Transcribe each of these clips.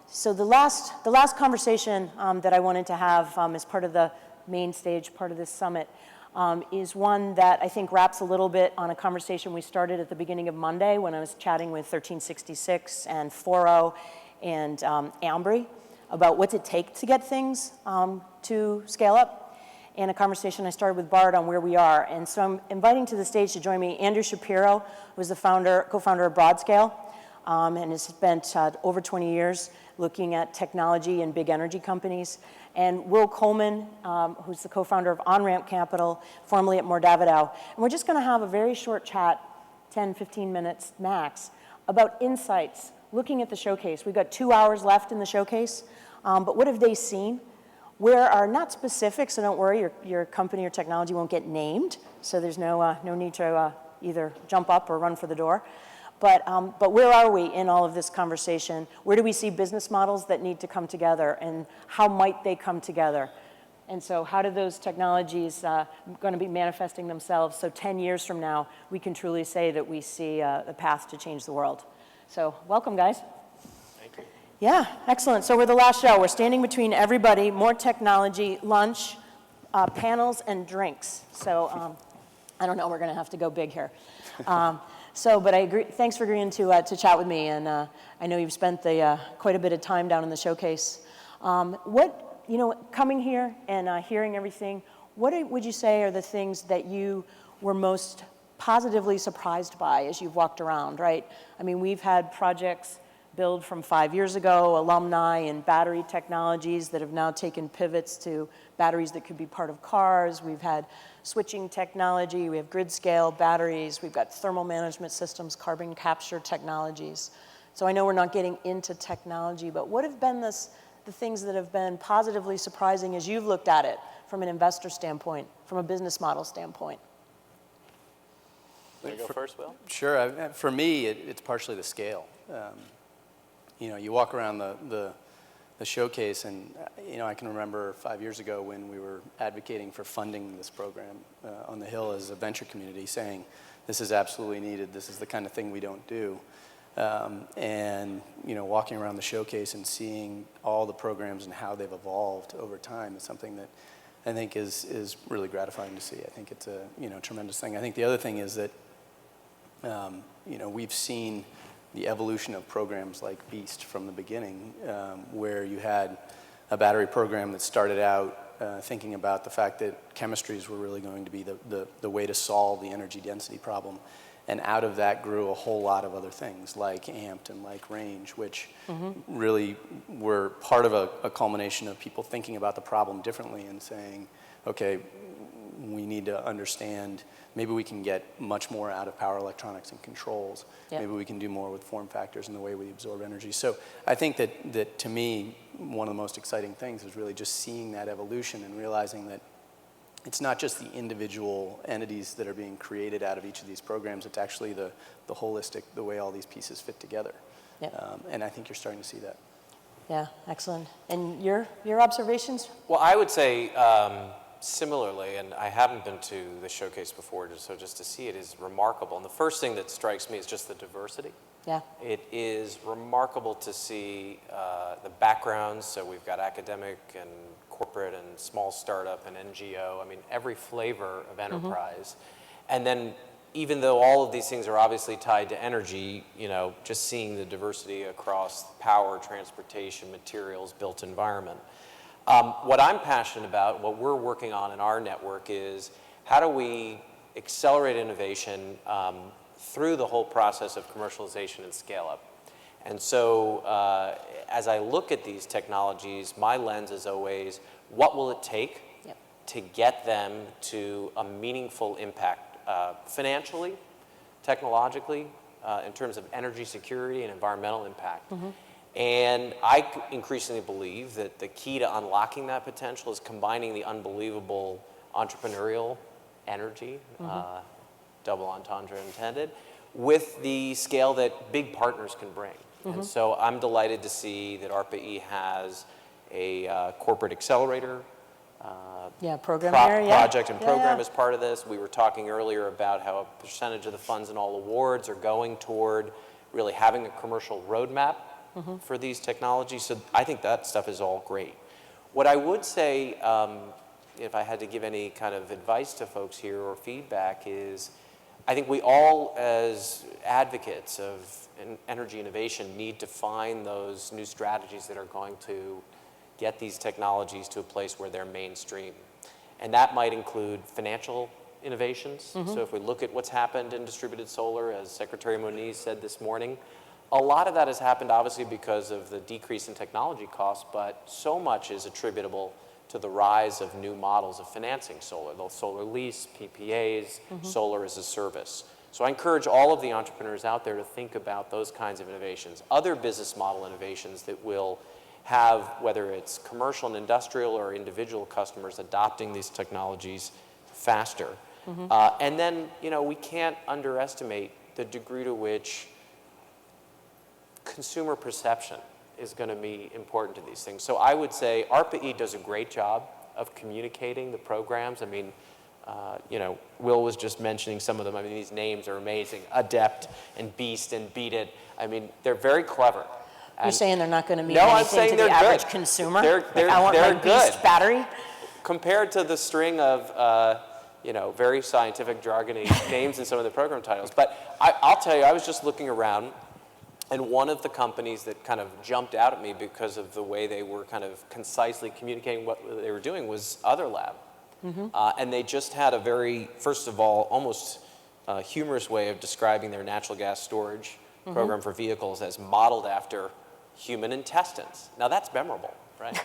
So the last conversation that I wanted to have as part of the main stage, part of this summit, is one that I think wraps a little bit on a conversation we started at the beginning of Monday when I was chatting with 1366 and 4.0 and Ambry about what's it take to get things to scale up, and a conversation I started with Bart on where we are. And so I'm inviting to the stage to join me Andrew Shapiro, who's the co-founder of Broadscale, and has spent over 20 years looking at technology and big energy companies. And Will Coleman, who's the co-founder of OnRamp Capital, formerly at Moderator. And we're just gonna have a very short chat, 10, 15 minutes max, about insights, looking at the showcase. We've got 2 hours left in the showcase, but what have they seen? Where are not specific, so don't worry, your company or technology won't get named, so there's no need to either jump up or run for the door. But where are we in all of this conversation? Where do we see business models that need to come together, and how might they come together? And so how do those technologies going to be manifesting themselves so 10 years from now we can truly say that we see the path to change the world? So welcome, guys. Thank you. Yeah, excellent. So we're the last show. We're standing between everybody, more technology, lunch, panels, and drinks. So I don't know, we're going to have to go big here. But I agree. Thanks for agreeing to chat with me, and I know you've spent quite a bit of time down in the showcase. Coming here and hearing everything, what would you say are the things that you were most positively surprised by as you've walked around, right? I mean, we've had projects build from 5 years ago, alumni in battery technologies that have now taken pivots to batteries that could be part of cars. We've had switching technology, we have grid scale batteries, we've got thermal management systems, carbon capture technologies. So I know we're not getting into technology, but what have been the things that have been positively surprising as you've looked at it from an investor standpoint, from a business model standpoint? Want to go first, Will? Sure. For me, it's partially the scale. You walk around the showcase, and I can remember 5 years ago when we were advocating for funding this program on the Hill as a venture community, saying this is absolutely needed. This is the kind of thing we don't do. And walking around the showcase and seeing all the programs and how they've evolved over time is something that I think is really gratifying to see. I think it's a tremendous thing. I think the other thing is that we've seen the evolution of programs like BEAST from the beginning, where you had a battery program that started out thinking about the fact that chemistries were really going to be the way to solve the energy density problem. And out of that grew a whole lot of other things like amped and like range, which really were part of a culmination of people thinking about the problem differently and saying, okay, we need to understand, maybe we can get much more out of power electronics and controls. Yep. Maybe we can do more with form factors and the way we absorb energy. So I think that to me, one of the most exciting things is really just seeing that evolution and realizing that it's not just the individual entities that are being created out of each of these programs, it's actually the holistic, the way all these pieces fit together. Yep. And I think you're starting to see that. Yeah, excellent. And your observations? Well, I would say similarly, and I haven't been to the showcase before, so just to see it is remarkable. And the first thing that strikes me is just the diversity. Yeah. It is remarkable to see the backgrounds. So we've got academic and corporate and small startup and NGO. I mean, every flavor of enterprise. And then even though all of these things are obviously tied to energy, just seeing the diversity across power, transportation, materials, built environment. What I'm passionate about, what we're working on in our network is how do we accelerate innovation through the whole process of commercialization and scale up. And so as I look at these technologies, my lens is always, what will it take to get them to a meaningful impact financially, technologically, in terms of energy security and environmental impact. And I increasingly believe that the key to unlocking that potential is combining the unbelievable entrepreneurial energy, double entendre intended, with the scale that big partners can bring. And so I'm delighted to see that ARPA-E has a corporate accelerator project and program as part of this. We were talking earlier about how a percentage of the funds and all awards are going toward really having a commercial roadmap for these technologies. So I think that stuff is all great. What I would say, if I had to give any kind of advice to folks here or feedback, is I think we all, as advocates of energy innovation, need to find those new strategies that are going to get these technologies to a place where they're mainstream. And that might include financial innovations. So if we look at what's happened in distributed solar, as Secretary Moniz said this morning, a lot of that has happened obviously because of the decrease in technology costs, but so much is attributable to the rise of new models of financing solar, the solar lease, PPAs, solar as a service. So I encourage all of the entrepreneurs out there to think about those kinds of innovations, other business model innovations that will have, whether it's commercial and industrial or individual customers adopting these technologies faster. And then, we can't underestimate the degree to which consumer perception is going to be important to these things. So I would say ARPA-E does a great job of communicating the programs. I mean, Will was just mentioning some of them. I mean, these names are amazing. Adept and Beast and Beat It. I mean, they're very clever. You're saying they're not going to mean I'm anything saying to the they're average good. consumer? They're I want my good. Beast battery? Compared to the string of, very scientific jargony names in some of the program titles. But I'll tell you, I was just looking around, and one of the companies that kind of jumped out at me because of the way they were kind of concisely communicating what they were doing was Other Lab. And they just had a very, first of all, almost humorous way of describing their natural gas storage program for vehicles as modeled after human intestines. Now that's memorable, right?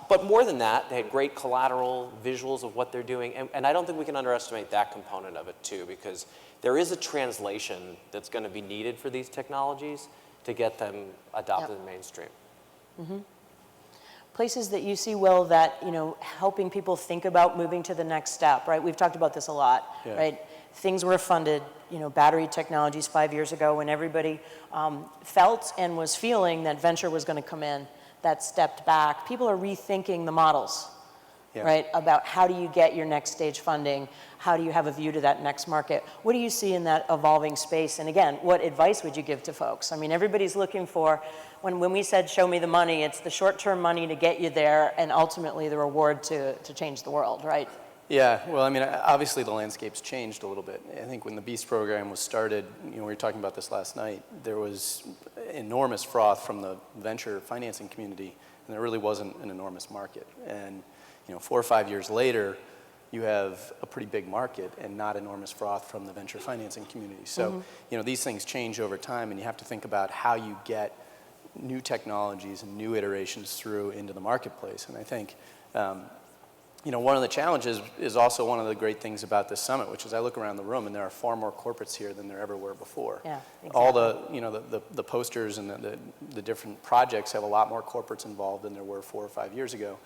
But more than that, they had great collateral visuals of what they're doing. And I don't think we can underestimate that component of it too, because there is a translation that's going to be needed for these technologies to get them adopted in the mainstream. Places that you see, Will, that, helping people think about moving to the next step, right? We've talked about this a lot, right? Things were funded, battery technologies 5 years ago when everybody felt and was feeling that venture was going to come in, that stepped back. People are rethinking the models, right? About how do you get your next stage funding? How do you have a view to that next market? What do you see in that evolving space? And again, what advice would you give to folks? I mean, everybody's looking for, when we said show me the money, it's the short-term money to get you there and ultimately the reward to change the world, right? Yeah, well, I mean, obviously the landscape's changed a little bit. I think when the BEAST program was started, we were talking about this last night, there was enormous froth from the venture financing community, and there really wasn't an enormous market. And 4 or 5 years later, you have a pretty big market and not enormous froth from the venture financing community. So, these things change over time, and you have to think about how you get new technologies and new iterations through into the marketplace. And I think, one of the challenges is also one of the great things about this summit, which is I look around the room and there are far more corporates here than there ever were before. Yeah, exactly. All the posters and the different projects have a lot more corporates involved than there were 4 or 5 years ago.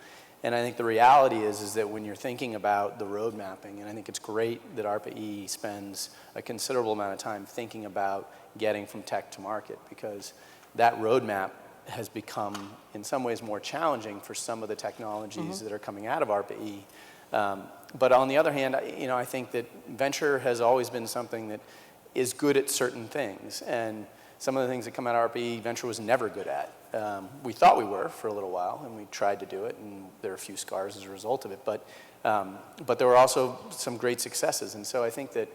And I think the reality is that when you're thinking about the road mapping, and I think it's great that ARPA-E spends a considerable amount of time thinking about getting from tech to market, because that roadmap has become in some ways more challenging for some of the technologies that are coming out of ARPA-E. But on the other hand, I think that venture has always been something that is good at certain things. And some of the things that come out of ARPA-E, venture was never good at. We thought we were for a little while, and we tried to do it, and there are a few scars as a result of it. But there were also some great successes. And so I think that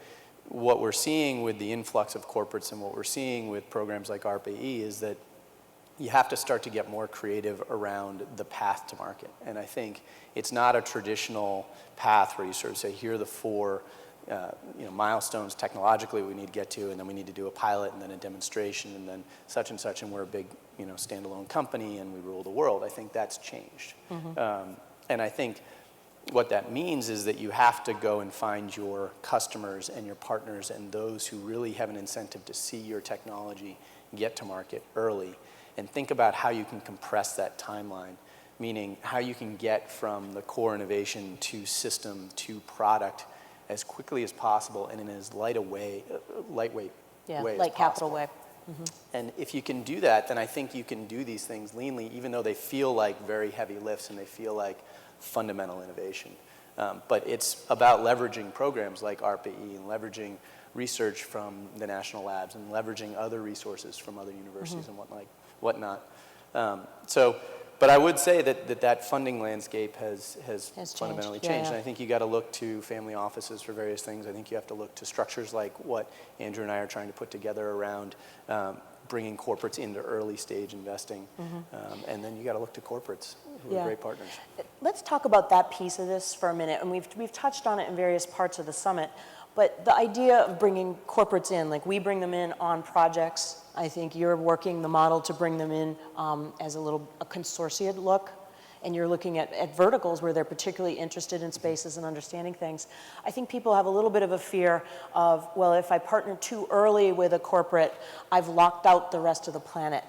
what we're seeing with the influx of corporates and what we're seeing with programs like ARPA-E is that you have to start to get more creative around the path to market. And I think it's not a traditional path where you sort of say, here are the 4 milestones technologically we need to get to, and then we need to do a pilot and then a demonstration and then such, and we're a big standalone company and we rule the world. I think that's changed. And I think what that means is that you have to go and find your customers and your partners and those who really have an incentive to see your technology get to market early, and think about how you can compress that timeline, meaning how you can get from the core innovation to system to product as quickly as possible and in as lightweight way as capital possible. way. And if you can do that, then I think you can do these things leanly, even though they feel like very heavy lifts and they feel like fundamental innovation. But it's about leveraging programs like ARPA-E and leveraging research from the national labs and leveraging other resources from other universities and whatnot. But I would say that funding landscape has fundamentally changed. Yeah. And I think you got to look to family offices for various things. I think you have to look to structures like what Andrew and I are trying to put together around bringing corporates into early stage investing. And then you got to look to corporates who are great partners. Let's talk about that piece of this for a minute. And we've touched on it in various parts of the summit. But the idea of bringing corporates in, like we bring them in on projects, I think you're working the model to bring them in as a consortiate look, and you're looking at verticals where they're particularly interested in spaces and understanding things. I think people have a little bit of a fear of, well, if I partner too early with a corporate, I've locked out the rest of the planet.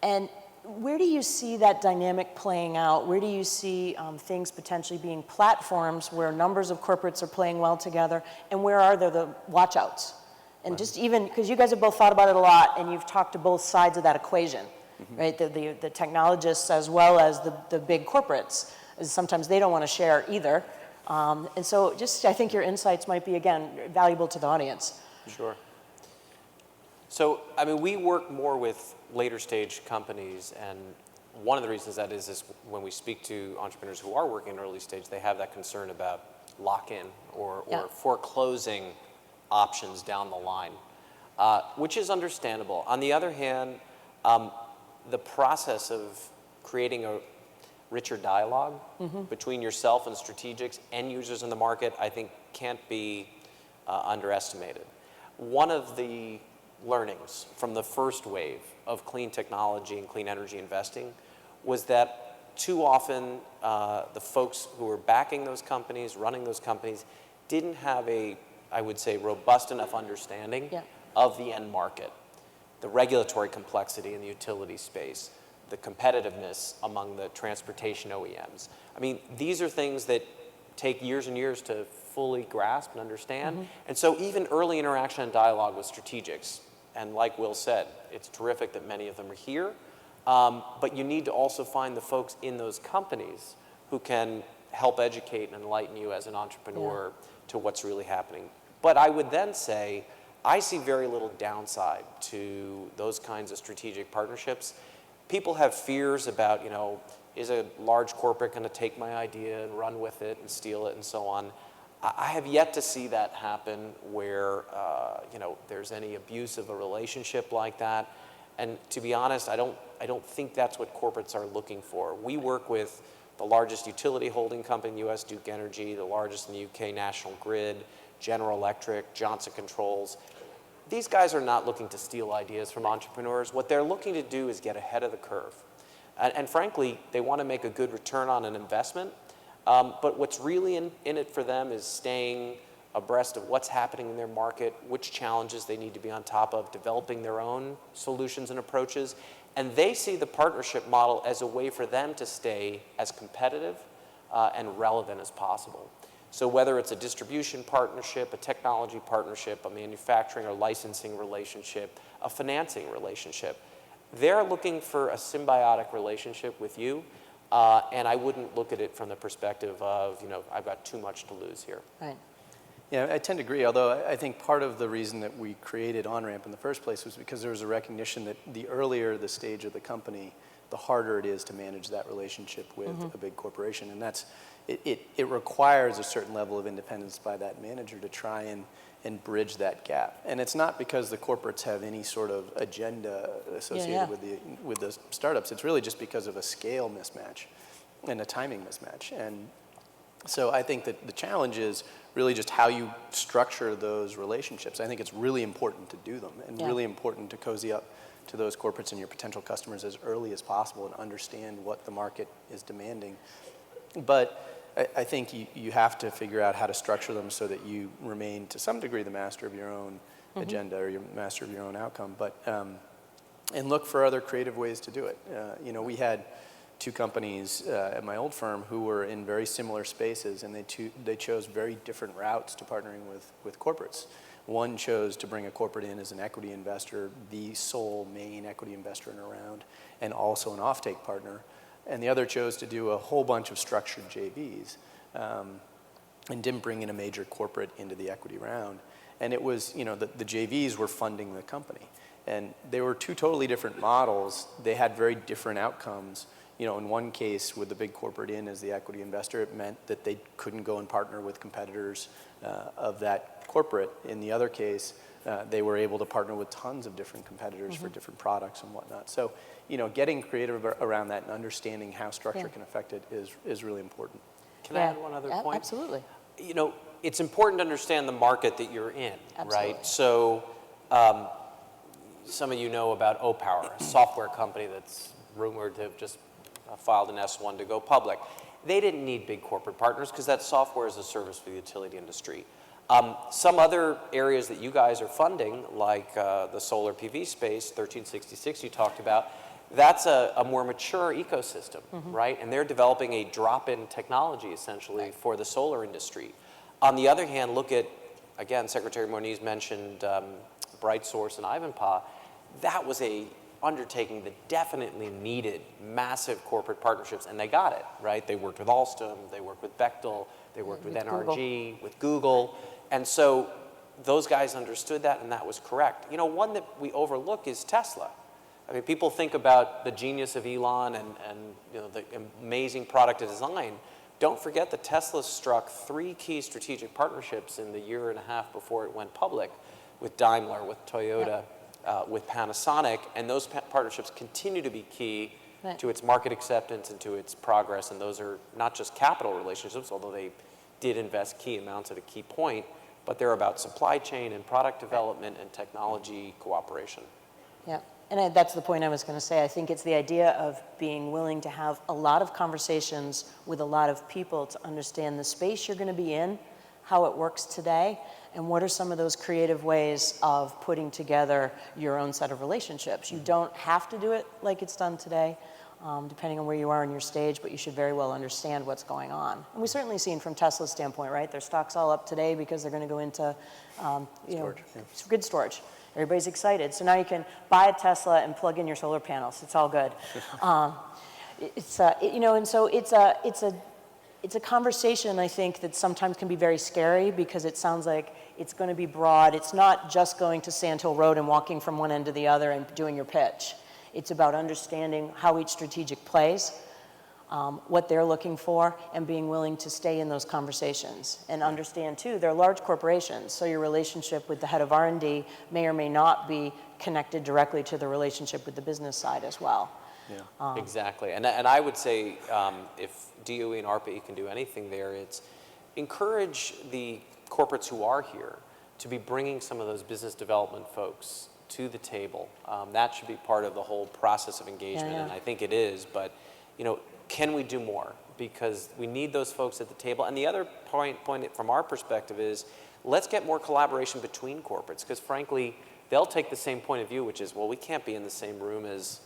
And where do you see that dynamic playing out? Where do you see things potentially being platforms where numbers of corporates are playing well together, and where are there the watch-outs? And just even, because you guys have both thought about it a lot, and you've talked to both sides of that equation, right? The technologists as well as the big corporates. Sometimes they don't want to share either. And so I think your insights might be, again, valuable to the audience. Sure. So, I mean, we work more with later stage companies, and one of the reasons that is when we speak to entrepreneurs who are working in early stage, they have that concern about lock-in or foreclosing options down the line, which is understandable. On the other hand, the process of creating a richer dialogue between yourself and strategics and users in the market, I think can't be underestimated. One of the learnings from the first wave of clean technology and clean energy investing was that too often the folks who were backing those companies, running those companies, didn't have a, I would say, robust enough understanding of the end market, the regulatory complexity in the utility space, the competitiveness among the transportation OEMs. I mean, these are things that take years and years to fully grasp and understand. And so even early interaction and dialogue with strategics, and like Will said, it's terrific that many of them are here, but you need to also find the folks in those companies who can help educate and enlighten you as an entrepreneur to what's really happening. But I would then say, I see very little downside to those kinds of strategic partnerships. People have fears about, is a large corporate going to take my idea and run with it and steal it and so on. I have yet to see that happen where, there's any abuse of a relationship like that. And to be honest, I don't think that's what corporates are looking for. We work with the largest utility holding company in the US, Duke Energy, the largest in the UK, National Grid, General Electric, Johnson Controls. These guys are not looking to steal ideas from entrepreneurs. What they're looking to do is get ahead of the curve. And frankly, they want to make a good return on an investment. But what's really in it for them is staying abreast of what's happening in their market, which challenges they need to be on top of, developing their own solutions and approaches. And they see the partnership model as a way for them to stay as competitive and relevant as possible. So whether it's a distribution partnership, a technology partnership, a manufacturing or licensing relationship, a financing relationship, they're looking for a symbiotic relationship with you. And I wouldn't look at it from the perspective of, I've got too much to lose here. Right. Yeah, I tend to agree, although I think part of the reason that we created OnRamp in the first place was because there was a recognition that the earlier the stage of the company, the harder it is to manage that relationship with a big corporation. And it requires a certain level of independence by that manager to try and bridge that gap. And it's not because the corporates have any sort of agenda associated with the startups. It's really just because of a scale mismatch and a timing mismatch. And so I think that the challenge is really just how you structure those relationships. I think it's really important to do them and really important to cozy up to those corporates and your potential customers as early as possible and understand what the market is demanding. But I think you have to figure out how to structure them so that you remain, to some degree, the master of your own agenda or your master of your own outcome. But and look for other creative ways to do it. We had two companies at my old firm who were in very similar spaces, and they chose very different routes to partnering with corporates. One chose to bring a corporate in as an equity investor, the sole main equity investor in a round, and also an offtake partner. And the other chose to do a whole bunch of structured JVs and didn't bring in a major corporate into the equity round. And it was, the JVs were funding the company. And they were two totally different models. They had very different outcomes. In one case, with the big corporate in as the equity investor, it meant that they couldn't go and partner with competitors of that corporate. In the other case, they were able to partner with tons of different competitors for different products and whatnot. So, getting creative around that and understanding how structure can affect it is really important. Can I add one other point? Absolutely. It's important to understand the market that you're in, Absolutely. right? So some of you know about O-Power, a software company that's rumored to have just filed an S1 to go public. They didn't need big corporate partners because that software is a service for the utility industry. Some other areas that you guys are funding, like the solar PV space, 1366 you talked about, that's a more mature ecosystem, right? And they're developing a drop-in technology, essentially, for the solar industry. On the other hand, look at, again, Secretary Moniz mentioned BrightSource and Ivanpah. That was a undertaking that definitely needed massive corporate partnerships, and they got it, right? They worked with Alstom, they worked with Bechtel, they worked with NRG, with Google, and so those guys understood that, and that was correct. One that we overlook is Tesla. I mean, people think about the genius of Elon and the amazing product design. Don't forget that Tesla struck 3 key strategic partnerships in the year and a half before it went public, with Daimler, with Toyota, with Panasonic, and those partnerships continue to be key to its market acceptance and to its progress, and those are not just capital relationships, although they did invest key amounts at a key point, but they're about supply chain and product development and technology cooperation. Yeah, and that's the point I was going to say. I think it's the idea of being willing to have a lot of conversations with a lot of people to understand the space you're going to be in, how it works today, and what are some of those creative ways of putting together your own set of relationships. You don't have to do it like it's done today, depending on where you are in your stage, but you should very well understand what's going on. And we've certainly seen from Tesla's standpoint, right? Their stock's all up today because they're going to go into grid storage. Everybody's excited. So now you can buy a Tesla and plug in your solar panels. It's all good. And so it's a conversation, I think, that sometimes can be very scary because it sounds like it's going to be broad. It's not just going to Sand Hill Road and walking from one end to the other and doing your pitch. It's about understanding how each strategic plays, what they're looking for, and being willing to stay in those conversations. And understand, too, they're large corporations, so your relationship with the head of R&D may or may not be connected directly to the relationship with the business side as well. Yeah, exactly. And I would say if DOE and ARPA-E can do anything there, it's encourage the corporates who are here to be bringing some of those business development folks to the table. That should be part of the whole process of engagement, and I think it is. But, can we do more? Because we need those folks at the table. And the other point from our perspective is, let's get more collaboration between corporates, because frankly, they'll take the same point of view, which is, well, we can't be in the same room as,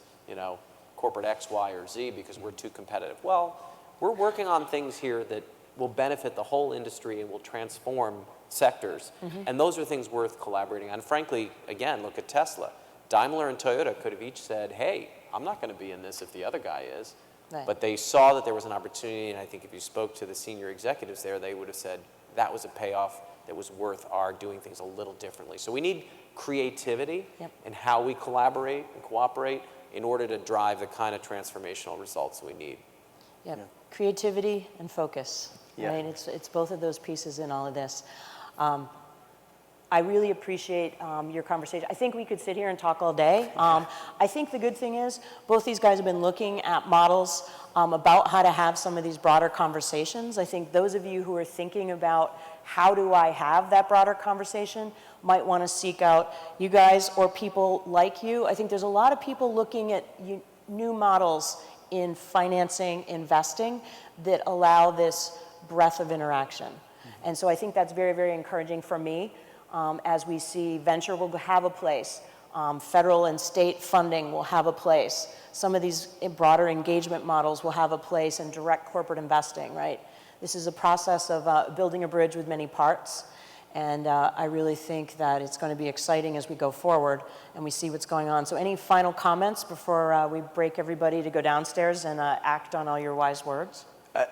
corporate X, Y, or Z because we're too competitive. Well, we're working on things here that will benefit the whole industry and will transform sectors. And those are things worth collaborating on. Frankly, again, look at Tesla. Daimler and Toyota could have each said, hey, I'm not going to be in this if the other guy is. Right. But they saw that there was an opportunity, and I think if you spoke to the senior executives there, they would have said that was a payoff that was worth our doing things a little differently. So we need creativity in how we collaborate and cooperate in order to drive the kind of transformational results we need. Creativity and focus. Right? It's both of those pieces in all of this. I really appreciate your conversation. I think we could sit here and talk all day. I think the good thing is both these guys have been looking at models about how to have some of these broader conversations. I think those of you who are thinking about how do I have that broader conversation might want to seek out you guys or people like you. I think there's a lot of people looking at new models in financing, investing that allow this breadth of interaction. And so I think that's very, very encouraging for me. As we see, venture will have a place. Federal and state funding will have a place. Some of these broader engagement models will have a place in direct corporate investing, right? This is a process of building a bridge with many parts. And I really think that it's going to be exciting as we go forward and we see what's going on. So any final comments before we break everybody to go downstairs and act on all your wise words?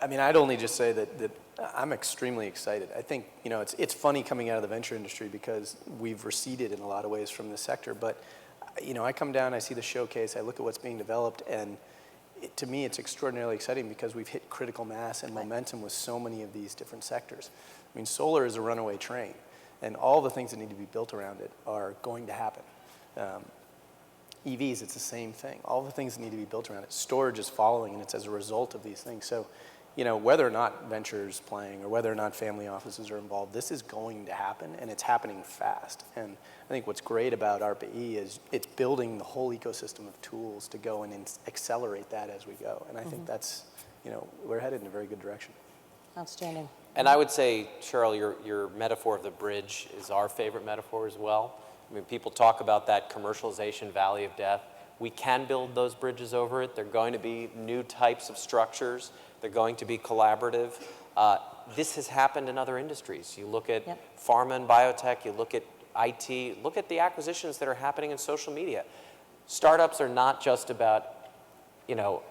I mean, I'd only just say that I'm extremely excited. I think, it's funny coming out of the venture industry because we've receded in a lot of ways from the sector, but, I come down, I see the showcase, I look at what's being developed, and to me, it's extraordinarily exciting because we've hit critical mass and momentum with so many of these different sectors. I mean, solar is a runaway train, and all the things that need to be built around it are going to happen. EVs, it's the same thing. All the things that need to be built around it. Storage is following, and it's as a result of these things. So, whether or not venture's playing or whether or not family offices are involved, this is going to happen, and it's happening fast. And I think what's great about ARPA-E is it's building the whole ecosystem of tools to go and accelerate that as we go. And I think that's, we're headed in a very good direction. Outstanding. And I would say, Cheryl, your metaphor of the bridge is our favorite metaphor as well. I mean, people talk about that commercialization valley of death. We can build those bridges over it. They're going to be new types of structures. They're going to be collaborative. This has happened in other industries. You look at pharma and biotech, you look at IT, look at the acquisitions that are happening in social media. Startups are not just about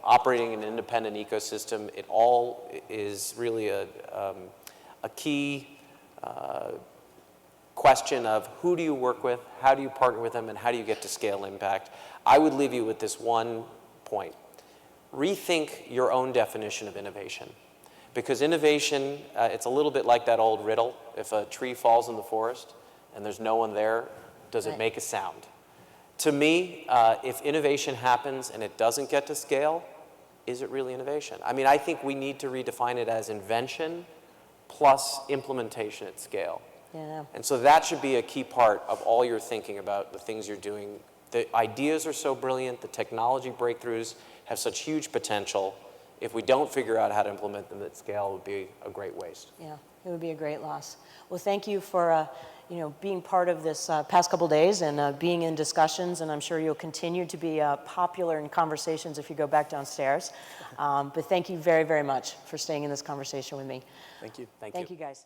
operating an independent ecosystem. It all is really a key question of who do you work with, how do you partner with them, and how do you get to scale impact. I would leave you with this one point. Rethink your own definition of innovation. Because innovation, it's a little bit like that old riddle. If a tree falls in the forest and there's no one there, does it make a sound? To me, if innovation happens and it doesn't get to scale, is it really innovation? I mean, I think we need to redefine it as invention plus implementation at scale. Yeah. And so that should be a key part of all your thinking about the things you're doing. The ideas are so brilliant, the technology breakthroughs have such huge potential. If we don't figure out how to implement them at scale, it would be a great waste. Yeah, it would be a great loss. Well, thank you for being part of this past couple days and being in discussions, and I'm sure you'll continue to be popular in conversations if you go back downstairs. But thank you very, very much for staying in this conversation with me. Thank you. Thank you, guys.